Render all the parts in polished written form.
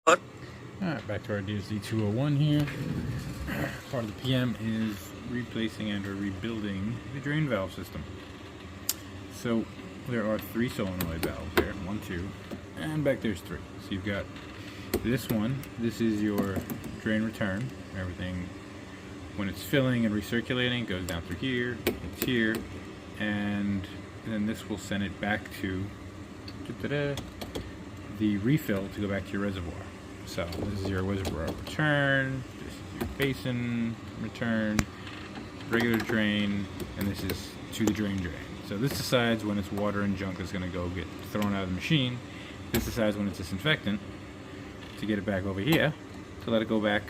Alright, back to our DSD 201 here. Part of the PM is replacing and or rebuilding the drain valve system. So there are 3 solenoid valves there, 1, 2, and back there's 3. So you've got this one, this is your drain return. Everything, when it's filling and recirculating, goes down through here, it's here, and then this will send it back to the refill to go back to your reservoir. So this is your reservoir return, this is your basin return, regular drain, and this is to the drain. So this decides when it's water and junk is going to go get thrown out of the machine. This decides when it's disinfectant to get it back over here to let it go back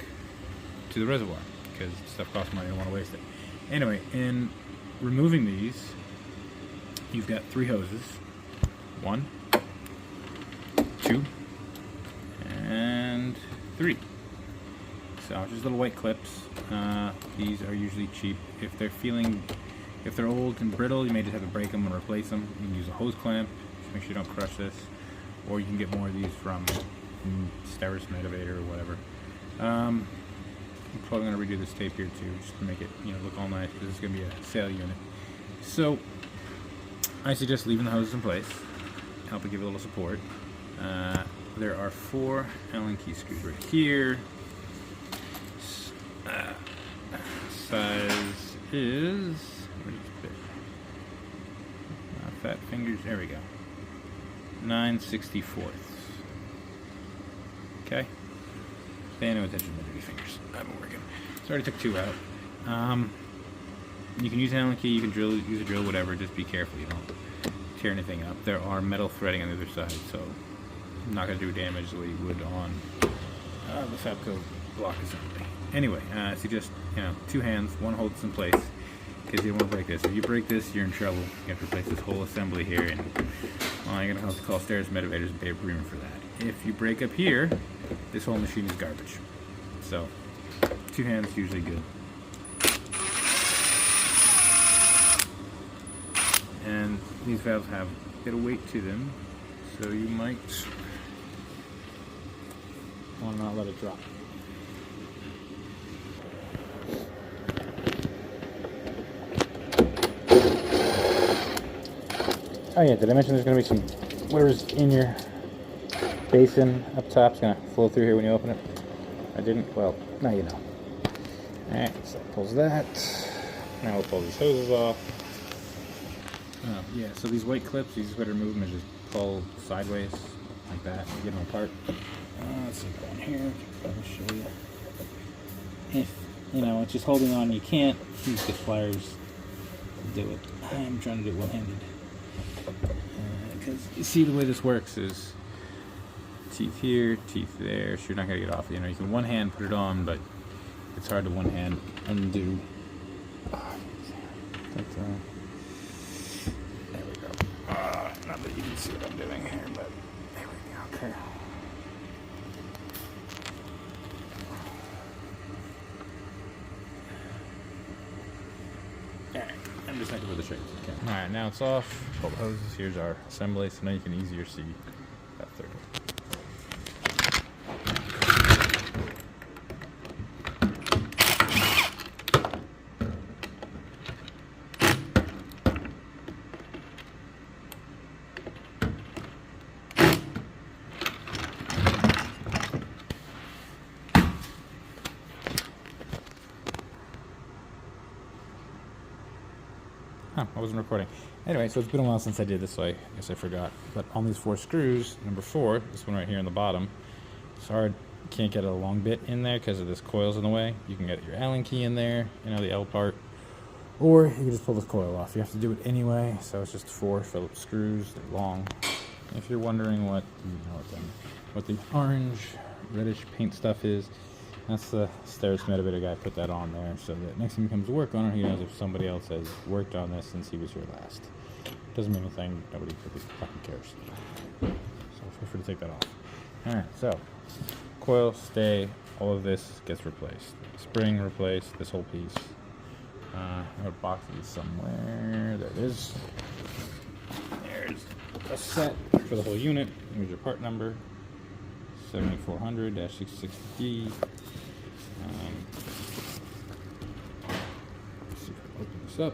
to the reservoir, because stuff costs money, I don't want to waste it. Anyway, in removing these, you've got 3 hoses. 1, 2, and 3. So just little white clips. These are usually cheap. If they're old and brittle, you may just have to break them and replace them. You can use a hose clamp. Just make sure you don't crush this. Or you can get more of these from Medivators or whatever. I'm probably going to redo this tape here too, just to make it look all nice, because it's going to be a sale unit. So I suggest leaving the hoses in place. Help it give it a little support. There are 4 Allen key screws right here. Size is, where's this bit? Fat fingers, there we go. 9/64. Okay. Pay no attention to my dirty fingers. I've been working. So I already took 2 out. You can use an Allen key, you can use a drill, whatever. Just be careful you don't tear anything up. There are metal threading on the other side, so I'm not going to do damage the way you would on the Fabco block assembly. Anyway, I suggest 2 hands, one holds in place, because you don't want to break this. If you break this, you're in trouble. You have to replace this whole assembly here, and you're going to have to call Medivators and pay a premium for that. If you break up here, this whole machine is garbage. So 2 hands is usually good. And these valves have a bit of weight to them, so you might want to not let it drop. Oh yeah, did I mention there's going to be some, whatever's in your basin up top is going to flow through here when you open it? I didn't? Well, now you know. Alright, so that pulls that. Now we'll pull these hoses off. Oh, yeah, so these white clips, you just better remove them and just pull sideways like that and get them apart. Let's see, go in here, I'll show you. If, it's just holding on, you can't use the pliers to do it. I'm trying to do it one-handed. Because you see the way this works is teeth here, teeth there, so you're not going to get off. You can one hand put it on, but it's hard to one hand undo. There we go. Not that you can see what I'm doing here, but there we go. Okay. Alright, I'm just thinking with the shakes. Okay. Alright, now it's off. Pull the hoses. Here's our assembly, so now you can easier see that third one. I wasn't recording. Anyway, so it's been a while since I did this, so I guess I forgot. But on these 4 screws, number 4, this one right here in the bottom, it's hard. You can't get a long bit in there because of this coil's in the way. You can get your Allen key in there, the L part, or you can just pull this coil off. You have to do it anyway, so it's just 4 Phillips screws. They're long. If you're wondering what the orange, reddish paint stuff is, that's the Medivator guy put that on there, so that next time he comes to work on it, he knows if somebody else has worked on this since he was here last. Doesn't mean anything, nobody really fucking cares. So feel free to take that off. Alright, so coil, stay, all of this gets replaced. Spring replaced, this whole piece. I have a box of these somewhere. There it is. There's a set for the whole unit. Here's your part number. 7400-660D. Let's see if I can open this up.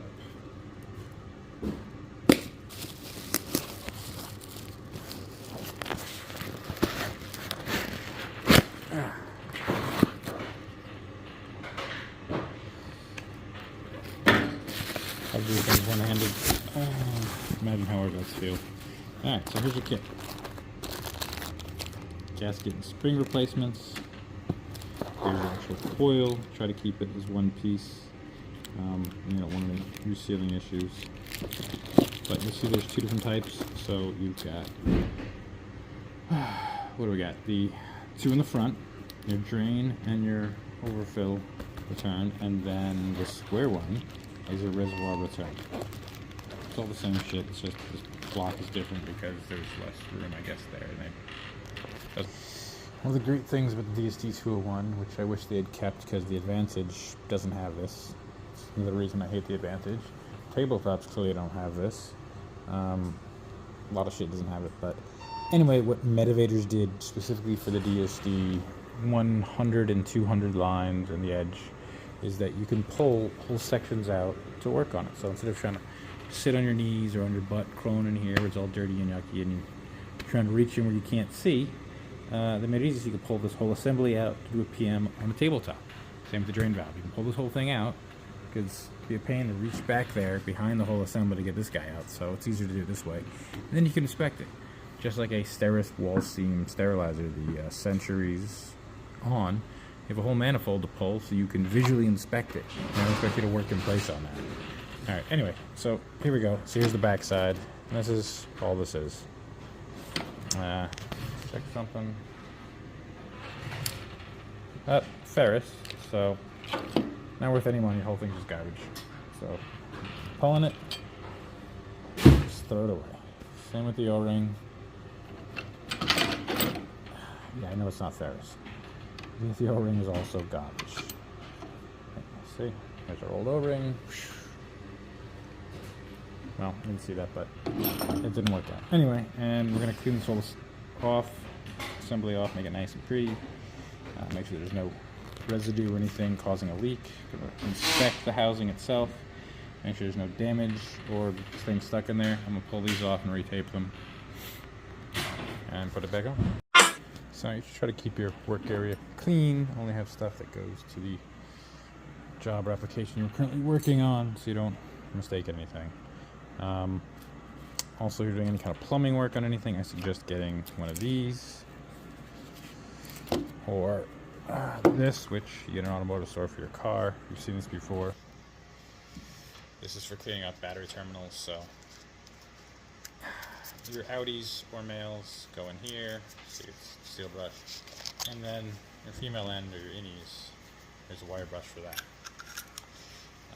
I'll do things one-handed. Imagine how our guys feel. Alright, so here's your kit. Gasket and spring replacements. Here's the actual coil. Try to keep it as one piece. You don't want any resealing issues. But you'll see there's two different types. So you've got, what do we got? The two in the front, your drain and your overfill return, and then the square one is a reservoir return. It's all the same shit, it's just this block is different because there's less room, I guess, there. One of the great things about the DSD 201, which I wish they had kept because the Advantage doesn't have this. It's another reason I hate the Advantage. Tabletops clearly don't have this. A lot of shit doesn't have it, but anyway, what Medivators did specifically for the DSD 100 and 200 lines and the edge is that you can pull whole sections out to work on it. So instead of trying to sit on your knees or on your butt, crawling in here where it's all dirty and yucky, and you're trying to reach in where you can't see, they made it easy so you can pull this whole assembly out to do a PM on a tabletop. Same with the drain valve. You can pull this whole thing out because it'd be a pain to reach back there behind the whole assembly to get this guy out. So it's easier to do it this way. And then you can inspect it. Just like a Steris wall seam sterilizer, the Centuries on. You have a whole manifold to pull so you can visually inspect it. I don't expect you to work in place on that. Alright, anyway, so here we go. So here's the back side. And this is all this is. Check something. Ferrous, so not worth any money. The whole thing's just garbage. So, pulling it, just throw it away. Same with the O-ring. Yeah, I know it's not ferrous. The O-ring is also garbage. See, there's our old O-ring. Well, you didn't see that, but it didn't work out. Anyway, and we're going to clean this whole off, assembly off, make it nice and pretty. Make sure there's no residue or anything causing a leak. Inspect the housing itself. Make sure there's no damage or things stuck in there. I'm going to pull these off and retape them and put it back on. So you should try to keep your work area clean. Only have stuff that goes to the job or application you're currently working on so you don't mistake anything. Also, if you're doing any kind of plumbing work on anything, I suggest getting one of these or this, which you get an automotive store for your car. You've seen this before. This is for cleaning out battery terminals, so your Audis or males go in here, see it's steel brush, and then your female end or your innies, there's a wire brush for that.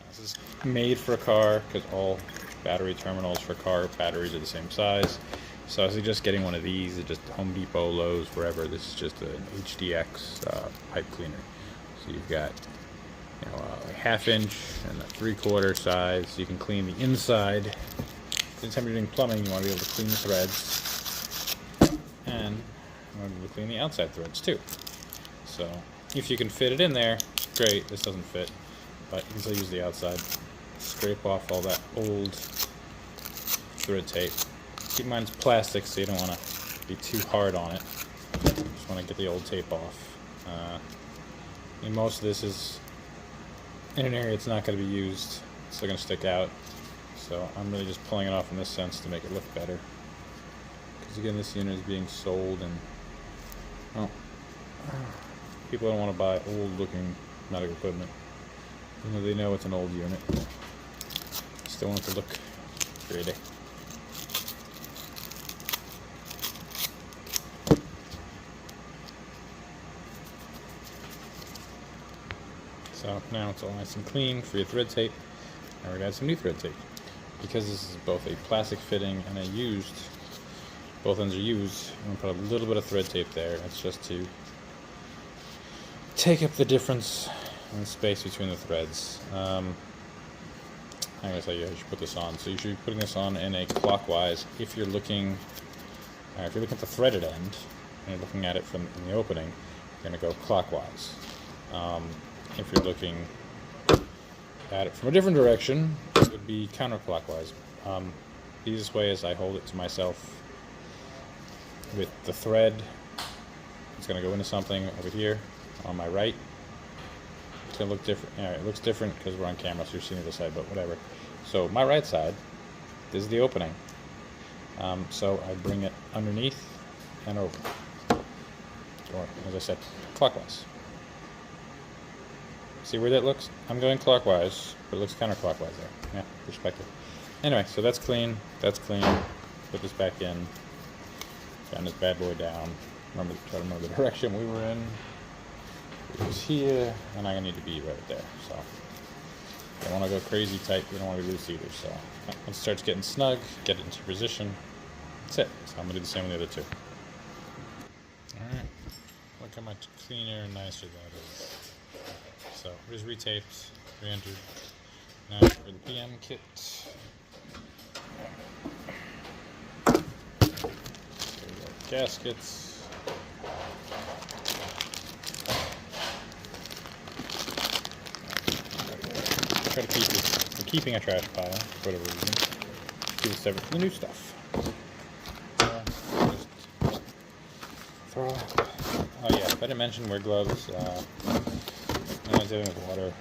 This is made for a car because all battery terminals for car batteries are the same size. So I suggest getting one of these at just Home Depot, Lowe's, wherever. This is just an HDX pipe cleaner. So you've got, you know, a 1/2 inch and a 3/4 size. So you can clean the inside. Anytime you're doing plumbing, you want to be able to clean the threads, and you want to be able to clean the outside threads too. So if you can fit it in there, great. This doesn't fit, but you can still use the outside. Scrape off all that old thread tape. Keep in mind it's plastic, so you don't want to be too hard on it. Just want to get the old tape off. And most of this is in an area it's not going to be used. It's still going to stick out. So I'm really just pulling it off in this sense to make it look better. Because again, this unit is being sold, and well, people don't want to buy old-looking medical equipment. You know, they know it's an old unit. Still want it to look pretty. So now it's all nice and clean for your thread tape. Now we're going to add some new thread tape. Because this is both a plastic fitting and a used, both ends are used, I'm going to put a little bit of thread tape there. It's just to take up the difference in space between the threads. I'm going to tell you how you should put this on. So you should be putting this on in a clockwise if you're looking at the threaded end. and you're looking at it from in the opening, you're going to go clockwise. If you're looking at it from a different direction, it would be counterclockwise. The easiest way is I hold it to myself with the thread. It's going to go into something over here on my right. It's going to look different. All right, it looks different because we're on camera, so you're seeing the other side, but whatever. So my right side, this is the opening. So I bring it underneath and over. Or, as I said, clockwise. See where that looks? I'm going clockwise, but it looks counterclockwise there. Yeah, perspective. Anyway, so that's clean. That's clean. Put this back in. Down this bad boy down. Try to remember the direction we were in. It was here, and I need to be right there. So I don't want to go crazy tight. We don't want to be loose either. So once it starts getting snug, get it into position. That's it. So I'm gonna do the same with the other two. All right. Look how much cleaner and nicer that is. So here's retaped, re-entered. Now for the PM kit. There we go. Gaskets. Try to keep this. I'm keeping a trash pile for whatever reason. Keep it separate from the new stuff. Just throw. Oh yeah, if I didn't mention wear gloves. Not dealing with water.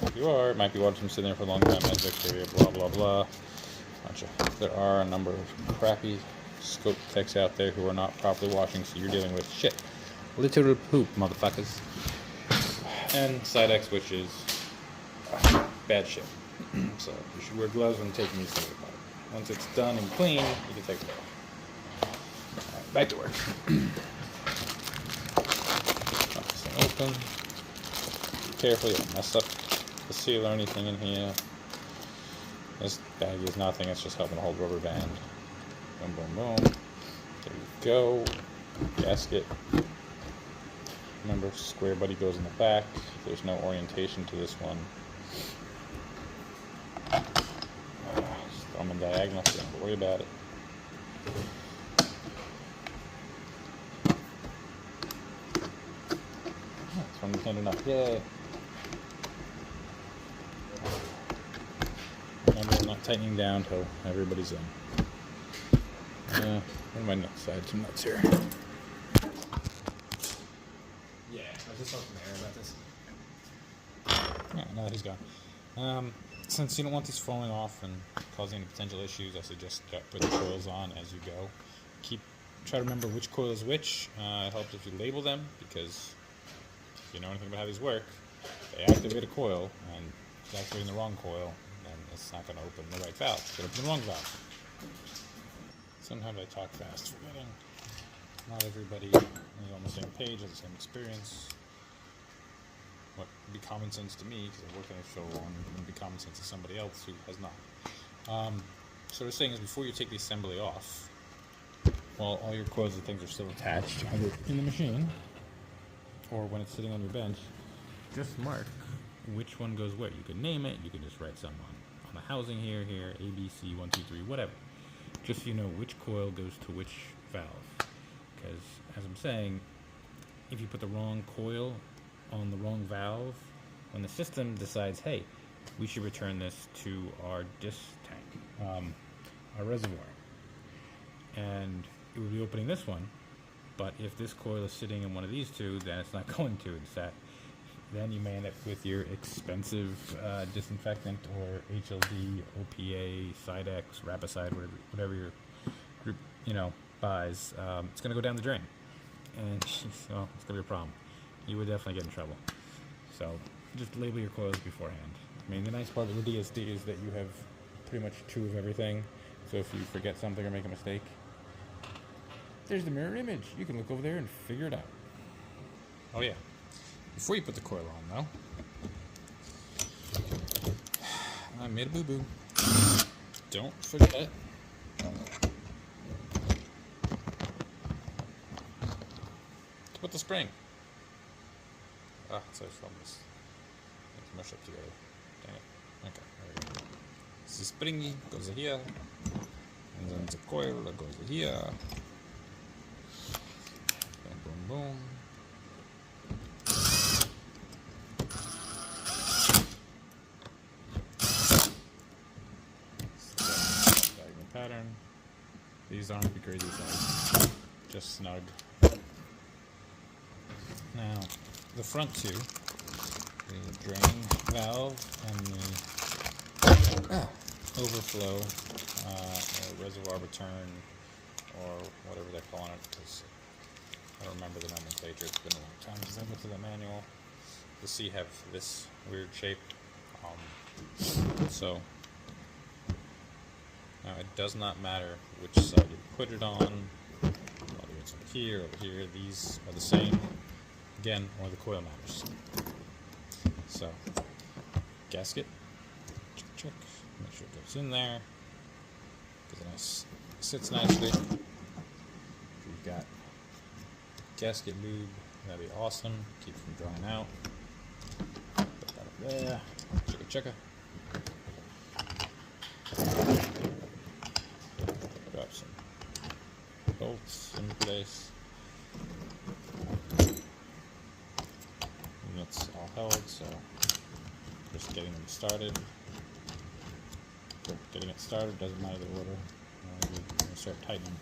If you are, it might be water from sitting there for a long time, has bacteria, blah blah blah. There are a number of crappy scope techs out there who are not properly washing, so you're dealing with shit. Literal poop, motherfuckers. And side X, which is bad shit. So you should wear gloves when taking these things apart. Once it's done and clean, you can take it off. Alright, back to work. Pop this thing open. Carefully, don't mess up the seal or anything in here. This bag is nothing, it's just helping to hold rubber band. Boom, boom, boom. There you go. Gasket. Remember, square buddy goes in the back. There's no orientation to this one. Just throw them in diagonal, so don't worry about it. This one we can't do enough. Yay! Remember, I'm not tightening down till everybody's in. What are my nuts? I had some nuts here. Yeah, I just talked to Mayor about this. Yeah, now that he's gone. Since you don't want these falling off and causing any potential issues, I suggest put the coils on as you go. Try to remember which coil is which. It helps if you label them, because if you know anything about how these work, they activate a coil, and if it's activating the wrong coil, then it's not going to open the right valve. It's going to open the wrong valve. Sometimes I talk fast, forgetting not everybody is on the same page, has the same experience. What would be common sense to me, because I've worked on it so long, it would be common sense to somebody else who has not. So what I'm saying is, before you take the assembly off, while all your coils and things are still attached, either in the machine or when it's sitting on your bench, just mark which one goes where. You can name it, you can just write some on the housing here, A, B, C, 1, 2, 3, whatever. Just so you know which coil goes to which valve. Because, as I'm saying, if you put the wrong coil on the wrong valve, when the system decides, hey, we should return this to our disc tank, our reservoir, and it would be opening this one, but if this coil is sitting in one of these two, then it's not going to. Then you may end up with your expensive disinfectant or HLD, OPA, Sidex, Rapicide, whatever your group buys. It's going to go down the drain, and so it's going to be a problem. You would definitely get in trouble. So just label your coils beforehand. I mean, the nice part of the DSD is that you have pretty much two of everything. So if you forget something or make a mistake, there's the mirror image. You can look over there and figure it out. Oh yeah. Before you put the coil on, though, I made a boo-boo. Don't forget. To put the spring. So from this. Let's mush up together. Dang it. Okay, there we go. The springy goes here. And then the coil that goes here. boom. Diagonal pattern. These aren't the crazy size, just snug. Now, the front two, the drain valve and the overflow or reservoir return, or whatever they're calling it, because I don't remember the nomenclature. It's been a long time since I looked at the manual. The C have this weird shape. So now it does not matter which side you put it on, whether it's over here, these are the same. Again, only the coil matters. So, gasket, check, make sure it goes in there, because it sits nicely. If you've got gasket lube, that'd be awesome, keep from drying out. Put that up there, checker. Drop some bolts in place. Units all held, so just getting them started. Getting it started doesn't matter the order. We're going to start tightening.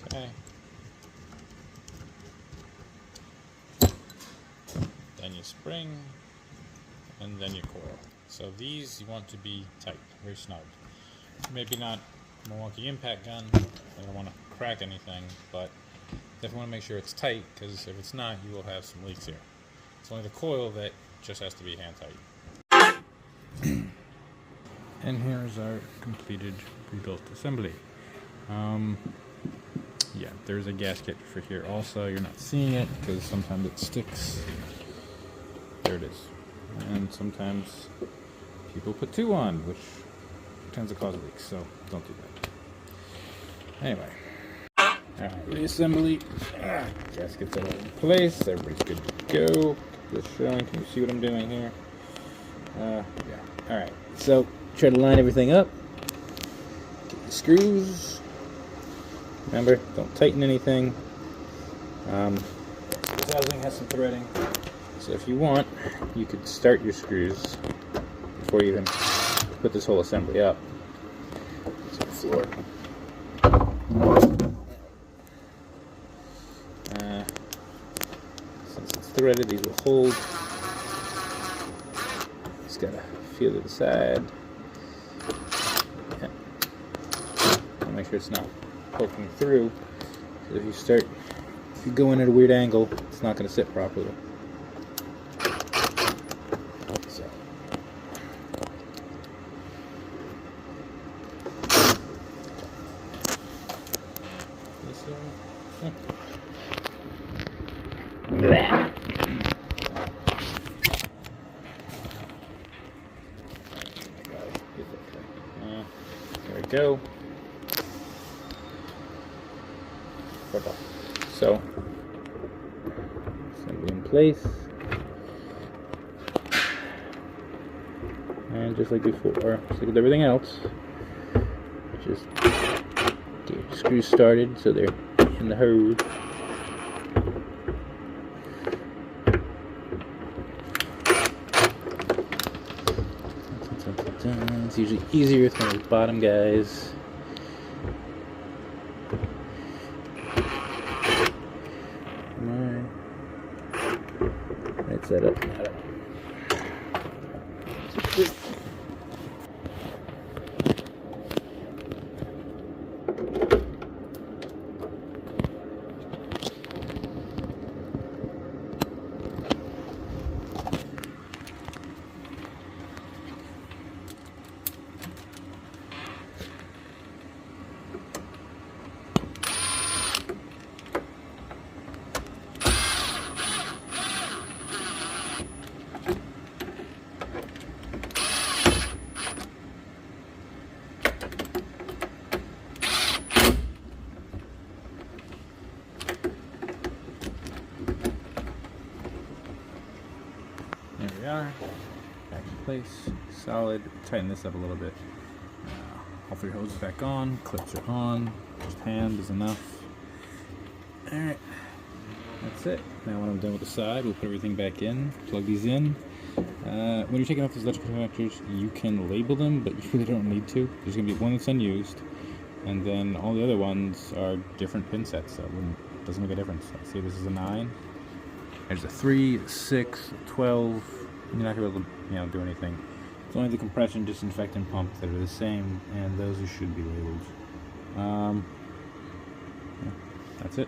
Okay. Then you spring, and then you coil. So these you want to be tight, very snug. Maybe not Milwaukee impact gun. I don't want to crack anything, but definitely want to make sure it's tight, because if it's not, you will have some leaks here. It's only the coil that just has to be hand tight. And here's our completed pre-built assembly. Yeah, there's a gasket for here also. You're not seeing it because sometimes it sticks. There it is. And sometimes people put two on, which tends to cause leaks, so don't do that. Anyway. Alright, reassembly. Gaskets are all in place. Everybody's good to go. Just showing. Can you see what I'm doing here? Yeah. Alright, so try to line everything up. Get the screws. Remember, don't tighten anything. This housing has some threading. So if you want, you could start your screws before you even put this whole assembly up. It's on the floor. Since it's threaded, these will hold. Just gotta feel to the side. Yeah. And make sure it's not poking through. Because if you go in at a weird angle, it's not gonna sit properly. There we go. So, assembly in place. And just like before, just like with everything else, just get your screws started so they're in the hose. It's usually easier with one of those bottom guys. Right side up. There we are. Okay. place, solid. Tighten this up a little bit. All 3 hoses back on, clips are on, just hand is enough. Alright, that's it. Now when I'm done with the side, we'll put everything back in, plug these in. When you're taking off these electrical connectors, you can label them, but you really don't need to. There's going to be one that's unused, and then all the other ones are different pin sets, so it doesn't make a difference. See, this is a 9. There's a 3, 6, 12. You're not going to be able to do anything. It's only the compression disinfectant pumps that are the same, and those should be labeled. Yeah, that's it.